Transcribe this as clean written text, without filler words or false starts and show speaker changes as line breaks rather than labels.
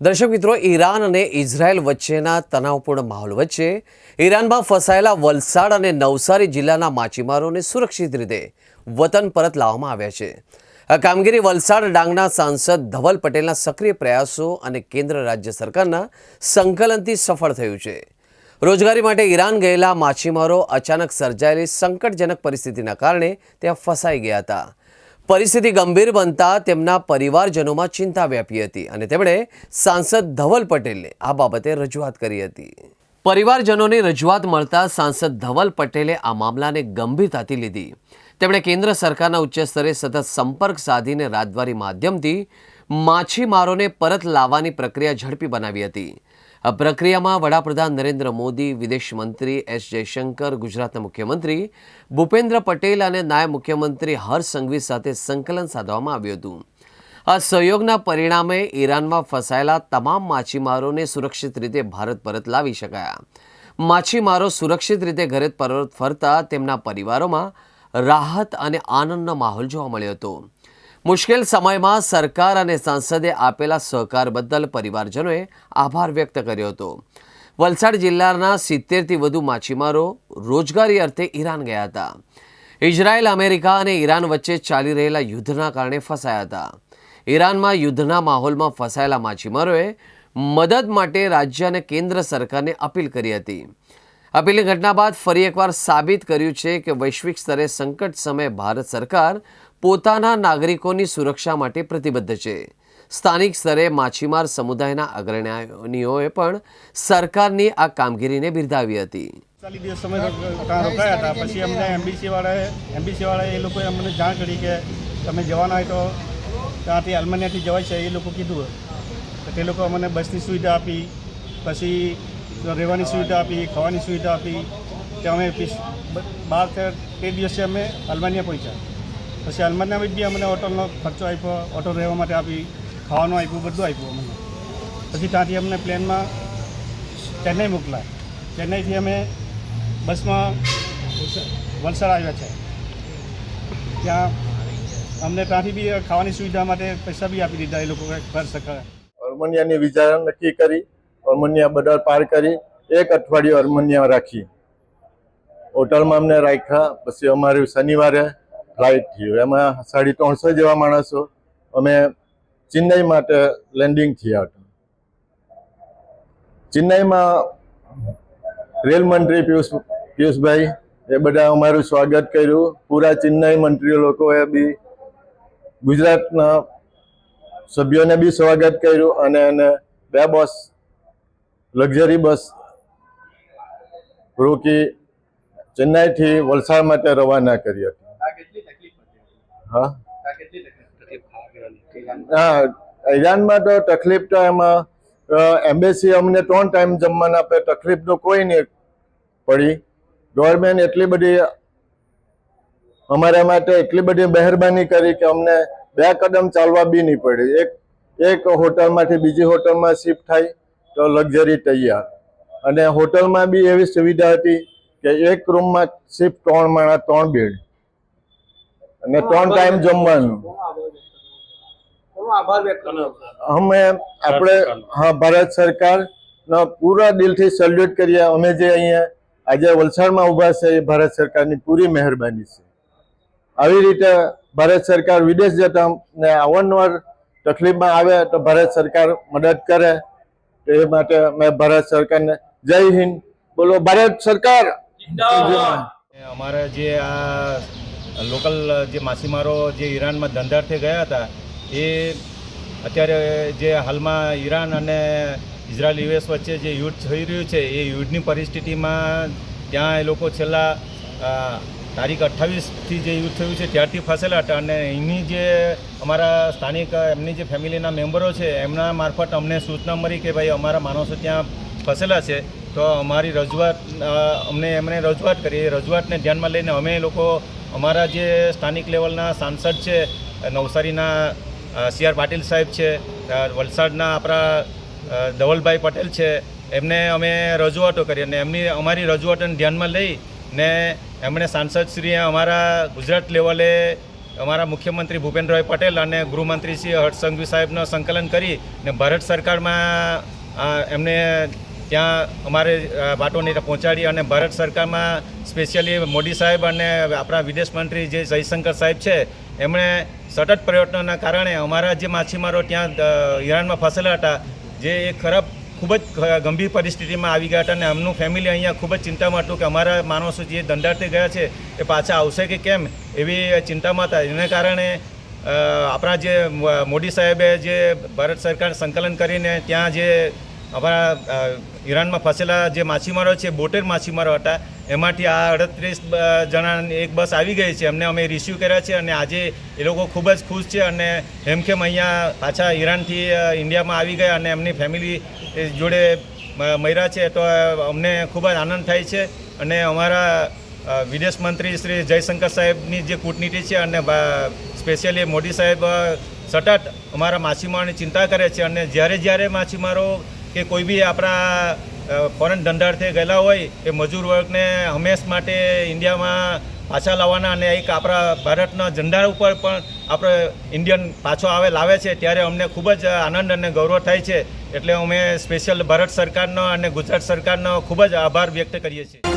દર્શક મિત્રો, ઈરાન અને ઇઝરાયલ વચ્ચેના તણાવપૂર્ણ માહોલ વચ્ચે ઈરાનમાં ફસાયેલા વલસાડ અને નવસારી જિલ્લાના માછીમારોને સુરક્ષિત રીતે વતન પરત લાવવામાં આવ્યા છે. આ કામગીરી વલસાડ ડાંગના સાંસદ ધવલ પટેલના સક્રિય પ્રયાસો અને કેન્દ્ર રાજ્ય સરકારના સંકલનથી સફળ થયું છે. રોજગારી માટે ઈરાન ગયેલા માછીમારો અચાનક સર્જાયેલી સંકટજનક પરિસ્થિતિના કારણે ત્યાં ફસાઈ ગયા હતા. પરિસ્થિતિ ગંભીર બનતા તેમના પરિવારજનોમાં ચિંતા વ્યાપી હતી અને તેમણે સાંસદ ધવલ પટેલને આ બાબતે રજૂઆત કરી હતી. પરિવારજનોની રજૂઆત મળતા સાંસદ ધવલ પટેલે આ મામલાને ગંભીરતાથી લીધી. તેમણે કેન્દ્ર સરકારના ઉચ્ચ સ્તરે સતત સંપર્ક સાધીને રાજદ્વારી માધ્યમથી માછીમારોને પરત લાવવાની પ્રક્રિયા ઝડપી બનાવી હતી. આ પ્રક્રિયામાં વડાપ્રધાન નરેન્દ્ર મોદી, વિદેશ મંત્રી એસ જયશંકર, ગુજરાતના મુખ્યમંત્રી ભૂપેન્દ્ર પટેલ અને નાયબ મુખ્યમંત્રી હર્ષ સંઘવી સાથે સંકલન સાધવામાં આવ્યું હતું. આ સહયોગના પરિણામે ઈરાનમાં ફસાયેલા તમામ માછીમારોને સુરક્ષિત રીતે ભારત પરત લાવી શકાયા. માછીમારો સુરક્ષિત રીતે ઘરે પરત ફરતા તેમના પરિવારોમાં રાહત અને આનંદનો માહોલ જોવા મળ્યો હતો. મુશ્કેલ સમયમાં સરકાર અને સાંસદે આપેલા સહકાર બદલ પરિવારજનોએ આભાર વ્યક્ત કર્યો હતો. વલસાડ જિલ્લાના 70થી વધુ માછીમારો રોજગારી અર્થે ઈરાન ગયા હતા. ઇઝરાયલ, અમેરિકા અને ઈરાન વચ્ચે ચાલી રહેલા યુદ્ધના કારણે ફસાયા હતા. ઈરાનમાં યુદ્ધના માહોલમાં ફસાયેલા માછીમારોએ મદદ માટે રાજ્ય અને કેન્દ્ર સરકારને અપીલ કરી હતી. અપીલની ઘટના બાદ ફરી એકવાર સાબિત કર્યું છે કે વૈશ્વિક સ્તરે સંકટ સમયે ભારત સરકાર પોતાના નાગરિકોની સુરક્ષા માટે પ્રતિબદ્ધ છે. સ્થાનિક સ્તરે માછીમાર સમુદાયના અગ્રણીઓએ પણ સરકારની આ કામગીરીને બિરદાવી હતી.
40 દિવસ સમય રોકાયા હતા. પછી અમને એમબીસીવાળાએ એ લોકોએ અમને જાણ કરી કે તમે જવાના હોય તો ત્યાંથી અલ્માનિયાથી જવાય છે. એ લોકો કીધું તો તે લોકો અમને બસની સુવિધા આપી, પછી રહેવાની સુવિધા આપી, ખાવાની સુવિધા આપી. ત્યાં અમે 12-13 દિવસે અમે અલ્માનિયા પહોંચ્યા. પછી અલ્માનિયામાં બી અમને હોટલનો ખર્ચો આપ્યો, હોટલ રહેવા માટે આપી, ખાવાનું આપ્યું, બધું આપ્યું અમને. પછી ત્યાંથી અમને પ્લેનમાં ચેન્નઈ મોકલાય. ચેન્નઈથી અમે બસમાં વલસાડ આવ્યા છે. ત્યાં અમને ત્યાંથી બી ખાવાની સુવિધા માટે પૈસા બી આપી દીધા એ લોકો ઘર સરકાર.
અર્મેનિયાની વિઝા નક્કી કરી, અર્મેનિયા બોર્ડર પાર કરી 1 અઠવાડિયું અર્મેનિયા રાખી. હોટલમાં અમને રાખ્યા. પછી અમારી શનિવારે ફ્લાઇટ થયું. એમાં 350 જેવા માણસો અમે ચેન્નઈ માટે લેન્ડિંગ થયા હતા. ચેન્નઈમાં રેલ મંત્રી પિયુષભાઈ એ બધા અમારું સ્વાગત કર્યું. પૂરા ચેન્નઈ મંત્રીઓ લોકોએ બી ગુજરાતના સભ્યોને બી સ્વાગત કર્યું અને એને 2 બસ લક્ઝરી બસ રોકી ચેન્નઈથી વલસાડ માટે રવાના કરી હતી. હા, ઈરાનમાં તો તકલીફ તો એમાં એમ્બેસી અમને 3 ટાઈમ જમવાના આપે. તકલીફ તો કોઈ નહીં પડી. ગવર્મેન્ટ એટલી બધી અમારા માટે એટલી બધી મહેરબાની કરી કે અમને 2 કદમ ચાલવા બી નહીં પડી. એક હોટલમાંથી બીજી હોટલમાં શિફ્ટ થાય તો લક્ઝરી તૈયાર. અને હોટલમાં બી એવી સુવિધા હતી કે એક રૂમમાં શિફ્ટ 3 માણસ 3 બેડ અને 3 ટાઈમ જમવાનું. અમે આપણે ભારત સરકારનો પૂરા દિલથી સેલ્યુટ કરીએ. અમે જે અહીંયા આજે વલસાડમાં ઊભા છે એ ભારત સરકારની પૂરી મહેરબાની છે. આવી રીતે ભારત સરકાર વિદેશ જતા ને અવારનવાર તકલીફમાં આવે તો ભારત સરકાર મદદ કરે. એ માટે મેં ભારત સરકારને જય હિન્દ બોલો, ભારત સરકાર.
અમારે જે આ લોકલ જે માછીમારો જે ઈરાનમાં ધંધાર્થે ગયા હતા એ અત્યારે જે હાલમાં ઈરાન અને ઇઝરાયલ યુએસ વચ્ચે જે યુદ્ધ થઈ રહ્યું છે એ યુદ્ધની પરિસ્થિતિમાં ત્યાં એ લોકો છેલ્લા તારીખ 28થી જે યુદ્ધ થયું છે ત્યારથી ફસેલા હતા. અને એની જે અમારા સ્થાનિક એમની જે ફેમિલીના મેમ્બરો છે એમના મારફત અમને સૂચના મળી કે ભાઈ અમારા માણસો ત્યાં ફસેલા છે. તો અમારી રજૂઆત એમણે રજૂઆત કરી. એ રજૂઆતને ધ્યાનમાં લઈને અમે લોકો અમારા જે સ્થાનિક લેવલના સાંસદ છે, નવસારીના CR પાટીલ સાહેબ છે, વલસાડના આપણા ધવલભાઈ પટેલ છે, એમને અમે રજૂઆતો કરી અને અમારી રજૂઆતોને ધ્યાનમાં લઈ ને એમણે સાંસદશ્રીએ અમારા ગુજરાત લેવલે અમારા મુખ્યમંત્રી ભૂપેન્દ્રભાઈ પટેલ અને ગૃહમંત્રી શ્રી હર્ષ સંઘવી સાહેબનો સંકલન કરી ને ભારત સરકારમાં એમને ત્યાં અમારે વાતોને પહોંચાડી અને ભારત સરકારમાં સ્પેશિયલી મોદી સાહેબ અને આપણા વિદેશ મંત્રી જે જયશંકર સાહેબ છે એમણે સતત પ્રયત્નોના કારણે અમારા જે માછીમારો ત્યાં ઈરાનમાં ફસેલા હતા જે એક ખૂબ જ ગંભીર પરિસ્થિતિમાં આવી ગયા હતા અને એમનું ફેમિલી અહીંયા ખૂબ જ ચિંતામાં હતું કે અમારા માણસો જે ધંધાર્થે ગયા છે એ પાછા આવશે કે કેમ એવી ચિંતામાં હતા. એને કારણે આપણા જે મોદી સાહેબે જે ભારત સરકાર સંકલન કરીને ત્યાં જે અમારા ઈરાનમાં ફસેલા જે માછીમારો છે 72 માછીમારો હતા એમાંથી આ 38 જણાની એક બસ આવી ગઈ છે. એમને અમે રિસીવ કર્યા છે અને આજે એ લોકો ખૂબ જ ખુશ છે અને હેમખેમ અહીંયા પાછા ઈરાનથી ઇન્ડિયામાં આવી ગયા અને એમની ફેમિલી જોડે મળ્યા છે. તો અમને ખૂબ જ આનંદ થાય છે અને અમારા વિદેશ મંત્રી શ્રી જયશંકર સાહેબની જે કૂટનીતિ છે અને સ્પેશિયલી મોદી સાહેબ સતત અમારા માછીમારોની ચિંતા કરે છે અને જ્યારે માછીમારો કે કોઈ બી આપણા ફોરેન ધંધાર્થે ગયેલા હોય એ મજૂર વર્ગને હંમેશ માટે ઇન્ડિયામાં પાછા લાવવાના અને એક આપણા ભારતના ઝંડા ઉપર પણ આપણે ઇન્ડિયન પાછો લાવે છે ત્યારે અમને ખૂબ જ આનંદ અને ગૌરવ થાય છે. એટલે અમે સ્પેશિયલ ભારત સરકારનો અને ગુજરાત સરકારનો ખૂબ જ આભાર વ્યક્ત કરીએ છીએ.